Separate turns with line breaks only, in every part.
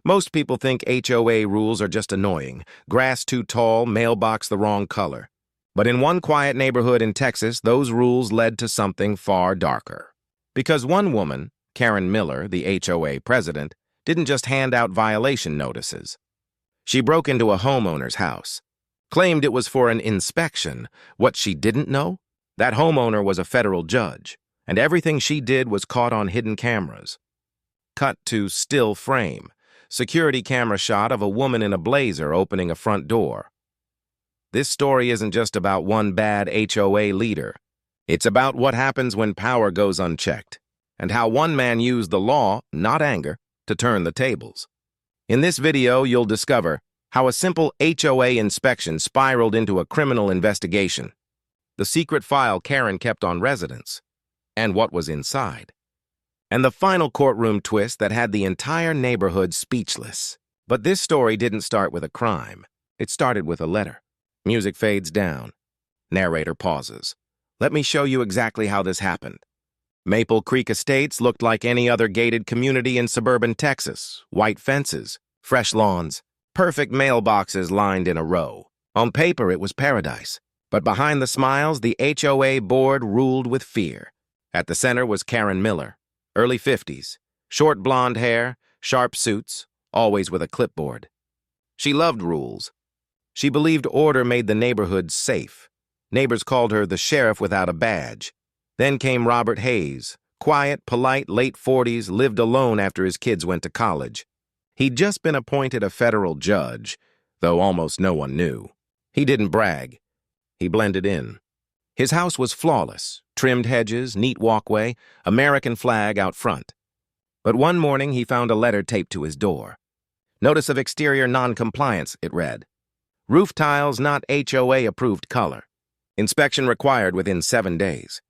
Most people think HOA rules are just annoying. Grass too tall, mailbox the wrong color. But in one quiet neighborhood in Texas, those rules led to something far darker. Because one woman, Karen Miller, the HOA president, didn't just hand out violation notices. She broke into a homeowner's house, claimed it was for an inspection. What she didn't know? That homeowner was a federal judge, and everything she did was caught on hidden cameras. Cut to still frame. Security camera shot of a woman in a blazer opening a front door. This story isn't just about one bad HOA leader. It's about what happens when power goes unchecked, and how one man used the law, not anger, to turn the tables. In this video, you'll discover how a simple HOA inspection spiraled into a criminal investigation, the secret file Karen kept on residents, and what was inside, and the final courtroom twist that had the entire neighborhood speechless. But this story didn't start with a crime. It started with a letter. Music fades down. Narrator pauses. Let me show you exactly how this happened. Maple Creek Estates looked like any other gated community in suburban Texas. White fences, fresh lawns, perfect mailboxes lined in a row. On paper, it was paradise. But behind the smiles, the HOA board ruled with fear. At the center was Karen Miller, early 50s, short blonde hair, sharp suits, always with a clipboard. She loved rules. She believed order made the neighborhood safe. Neighbors called her the sheriff without a badge. Then came Robert Hayes, quiet, polite, late 40s, lived alone after his kids went to college. He'd just been appointed a federal judge, though almost no one knew. He didn't brag. He blended in. His house was flawless, trimmed hedges, neat walkway, American flag out front. But one morning he found a letter taped to his door. Notice of exterior non-compliance, it read. Roof tiles not HOA-approved color. Inspection required within 7 days.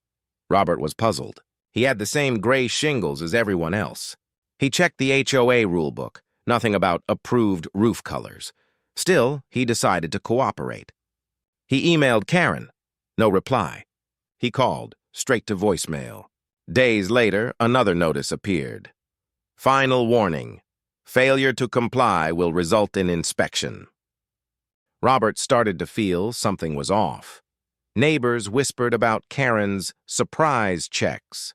Robert was puzzled. He had the same gray shingles as everyone else. He checked the HOA rulebook, nothing about approved roof colors. Still, he decided to cooperate. He emailed Karen. No reply. He called, straight to voicemail. Days later, another notice appeared. Final warning. Failure to comply will result in inspection. Robert started to feel something was off. Neighbors whispered about Karen's surprise checks.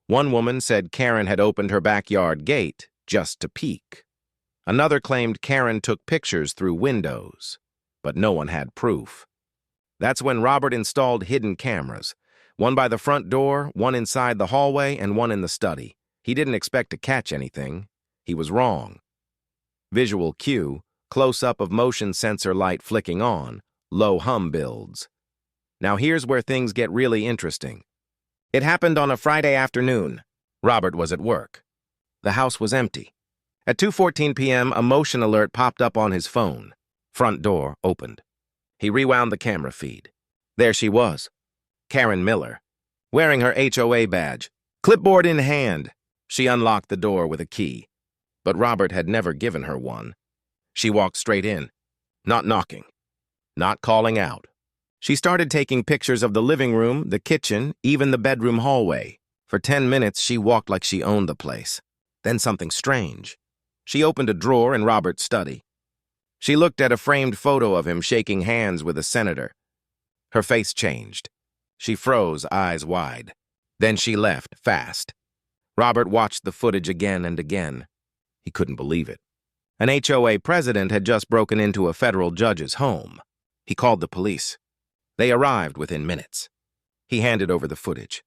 One woman said Karen had opened her backyard gate just to peek. Another claimed Karen took pictures through windows, but no one had proof. That's when Robert installed hidden cameras, one by the front door, one inside the hallway, and one in the study. He didn't expect to catch anything. He was wrong. Visual cue, close-up of motion sensor light flicking on, low hum builds. Now here's where things get really interesting. It happened on a Friday afternoon. Robert was at work. The house was empty. At 2:14 p.m., a motion alert popped up on his phone. Front door opened. He rewound the camera feed. There she was, Karen Miller, wearing her HOA badge, clipboard in hand. She unlocked the door with a key, but Robert had never given her one. She walked straight in, not knocking, not calling out. She started taking pictures of the living room, the kitchen, even the bedroom hallway. For 10 minutes, she walked like she owned the place. Then something strange. She opened a drawer in Robert's study. She looked at a framed photo of him shaking hands with a senator. Her face changed. She froze, eyes wide. Then she left, fast. Robert watched the footage again and again. He couldn't believe it. An HOA president had just broken into a federal judge's home. He called the police. They arrived within minutes. He handed over the footage.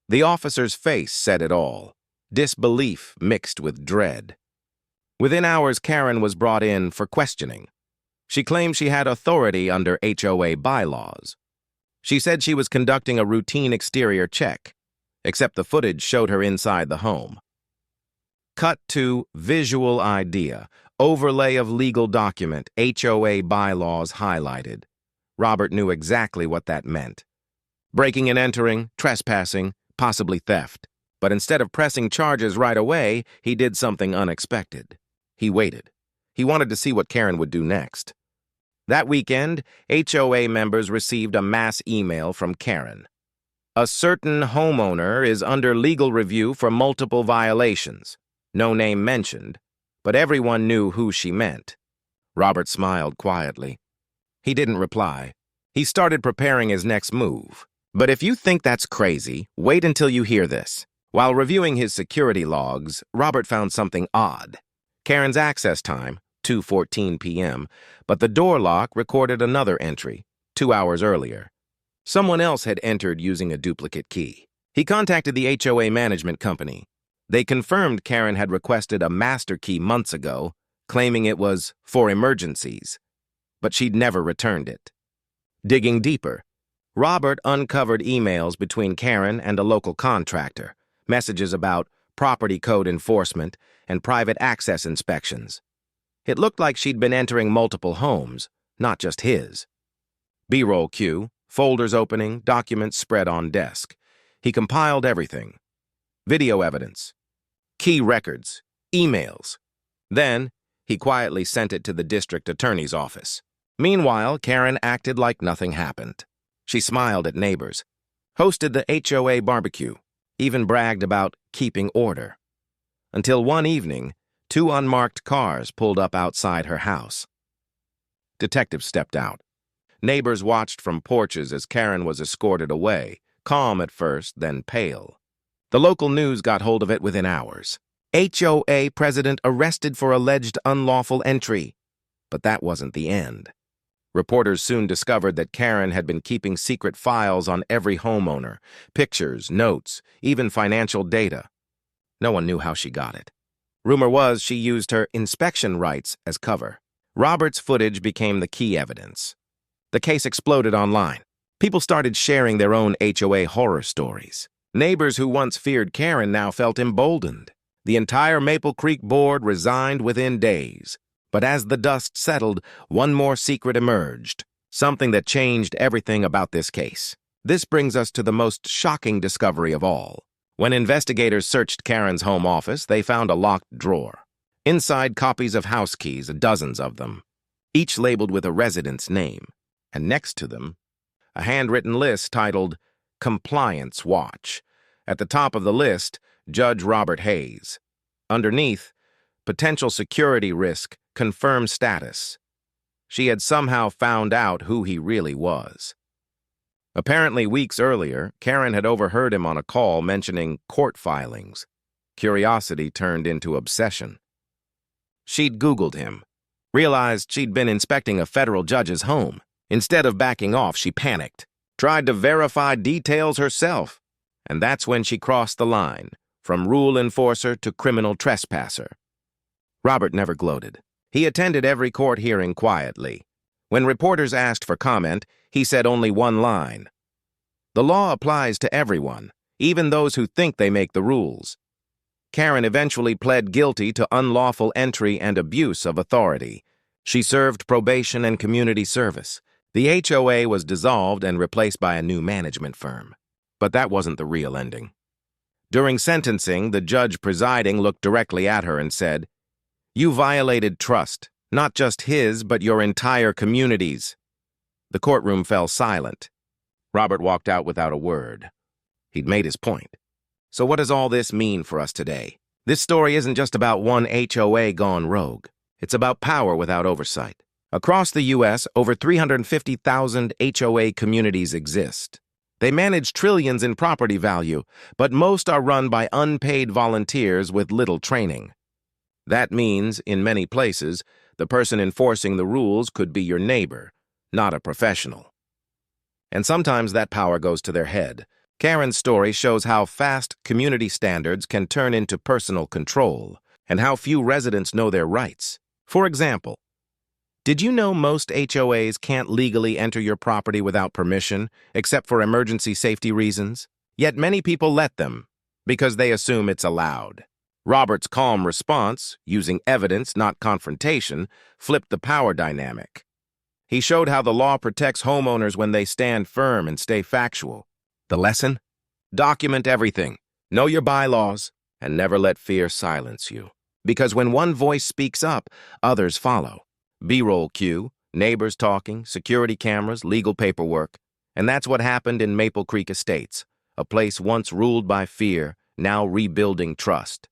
The officer's face said it all. Disbelief mixed with dread. Within hours, Karen was brought in for questioning. She claimed she had authority under HOA bylaws. She said she was conducting a routine exterior check, except the footage showed her inside the home. Cut to visual idea, overlay of legal document, HOA bylaws highlighted. Robert knew exactly what that meant. Breaking and entering, trespassing, possibly theft. But instead of pressing charges right away, he did something unexpected. He waited. He wanted to see what Karen would do next. That weekend, HOA members received a mass email from Karen. A certain homeowner is under legal review for multiple violations. No name mentioned, but everyone knew who she meant. Robert smiled quietly. He didn't reply. He started preparing his next move. But if you think that's crazy, wait until you hear this. While reviewing his security logs, Robert found something odd. Karen's access time, 2:14 p.m., but the door lock recorded another entry, 2 hours earlier. Someone else had entered using a duplicate key. He contacted the HOA management company. They confirmed Karen had requested a master key months ago, claiming it was for emergencies, but she'd never returned it. Digging deeper, Robert uncovered emails between Karen and a local contractor, messages about property code enforcement and private access inspections. It looked like she'd been entering multiple homes, not just his. B-roll cue, folders opening, documents spread on desk. He compiled everything. Video evidence, key records, emails. Then, he quietly sent it to the district attorney's office. Meanwhile, Karen acted like nothing happened. She smiled at neighbors, hosted the HOA barbecue, even bragged about keeping order. Until one evening, 2 unmarked cars pulled up outside her house. Detectives stepped out. Neighbors watched from porches as Karen was escorted away, calm at first, then pale. The local news got hold of it within hours. HOA president arrested for alleged unlawful entry. But that wasn't the end. Reporters soon discovered that Karen had been keeping secret files on every homeowner, pictures, notes, even financial data. No one knew how she got it. Rumor was she used her inspection rights as cover. Robert's footage became the key evidence. The case exploded online. People started sharing their own HOA horror stories. Neighbors who once feared Karen now felt emboldened. The entire Maple Creek board resigned within days. But as the dust settled, one more secret emerged, something that changed everything about this case. This brings us to the most shocking discovery of all. When investigators searched Karen's home office, they found a locked drawer. Inside, copies of house keys, dozens of them, each labeled with a resident's name. And next to them, a handwritten list titled Compliance Watch. At the top of the list, Judge Robert Hayes. Underneath, potential security risk, confirmed status. She had somehow found out who he really was. Apparently, weeks earlier, Karen had overheard him on a call mentioning court filings. Curiosity turned into obsession. She'd Googled him, realized she'd been inspecting a federal judge's home. Instead of backing off, she panicked, tried to verify details herself. And that's when she crossed the line, from rule enforcer to criminal trespasser. Robert never gloated. He attended every court hearing quietly. When reporters asked for comment, he said only one line. The law applies to everyone, even those who think they make the rules. Karen eventually pled guilty to unlawful entry and abuse of authority. She served probation and community service. The HOA was dissolved and replaced by a new management firm. But that wasn't the real ending. During sentencing, the judge presiding looked directly at her and said, "You violated trust, not just his, but your entire community's." The courtroom fell silent. Robert walked out without a word. He'd made his point. So what does all this mean for us today? This story isn't just about one HOA gone rogue. It's about power without oversight. Across the U.S., over 350,000 HOA communities exist. They manage trillions in property value, but most are run by unpaid volunteers with little training. That means, in many places, the person enforcing the rules could be your neighbor, not a professional. And sometimes that power goes to their head. Karen's story shows how fast community standards can turn into personal control, and how few residents know their rights. For example, did you know most HOAs can't legally enter your property without permission, except for emergency safety reasons? Yet many people let them, because they assume it's allowed. Robert's calm response, using evidence, not confrontation, flipped the power dynamic. He showed how the law protects homeowners when they stand firm and stay factual. The lesson? Document everything, know your bylaws, and never let fear silence you. Because when one voice speaks up, others follow. B-roll cue, neighbors talking, security cameras, legal paperwork. And that's what happened in Maple Creek Estates, a place once ruled by fear, now rebuilding trust.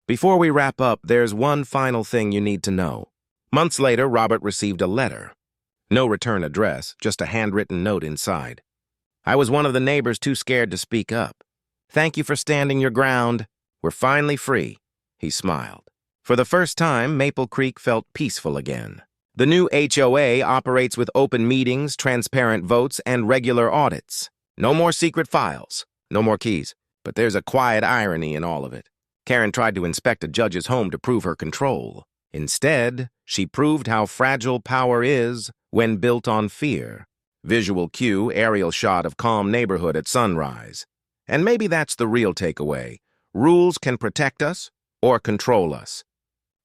Before we wrap up, there's one final thing you need to know. Months later, Robert received a letter. No return address, just a handwritten note inside. I was one of the neighbors too scared to speak up. Thank you for standing your ground. We're finally free. He smiled. For the first time, Maple Creek felt peaceful again. The new HOA operates with open meetings, transparent votes, and regular audits. No more secret files. No more keys. But there's a quiet irony in all of it. Karen tried to inspect a judge's home to prove her control. Instead, she proved how fragile power is when built on fear. Visual cue, aerial shot of calm neighborhood at sunrise. And maybe that's the real takeaway. Rules can protect us or control us.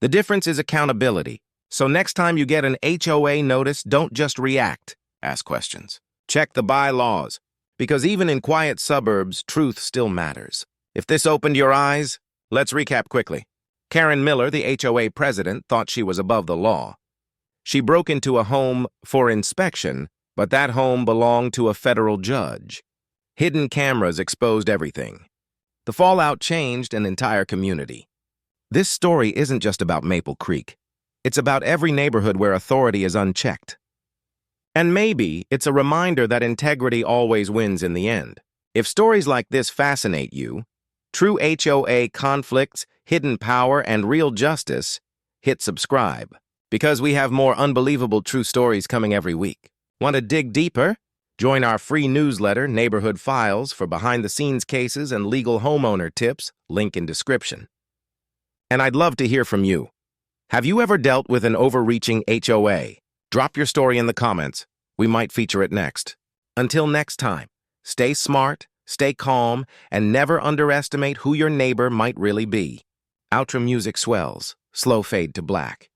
The difference is accountability. So next time you get an HOA notice, don't just react. Ask questions. Check the bylaws. Because even in quiet suburbs, truth still matters. If this opened your eyes, let's recap quickly. Karen Miller, the HOA president, thought she was above the law. She broke into a home for inspection, but that home belonged to a federal judge. Hidden cameras exposed everything. The fallout changed an entire community. This story isn't just about Maple Creek. It's about every neighborhood where authority is unchecked. And maybe it's a reminder that integrity always wins in the end. If stories like this fascinate you, true HOA conflicts, hidden power, and real justice, hit subscribe, because we have more unbelievable true stories coming every week. Want to dig deeper? Join our free newsletter, Neighborhood Files, for behind-the-scenes cases and legal homeowner tips, link in description. And I'd love to hear from you. Have you ever dealt with an overreaching HOA? Drop your story in the comments. We might feature it next. Until next time, stay smart, stay calm, and never underestimate who your neighbor might really be. Outro music swells, slow fade to black.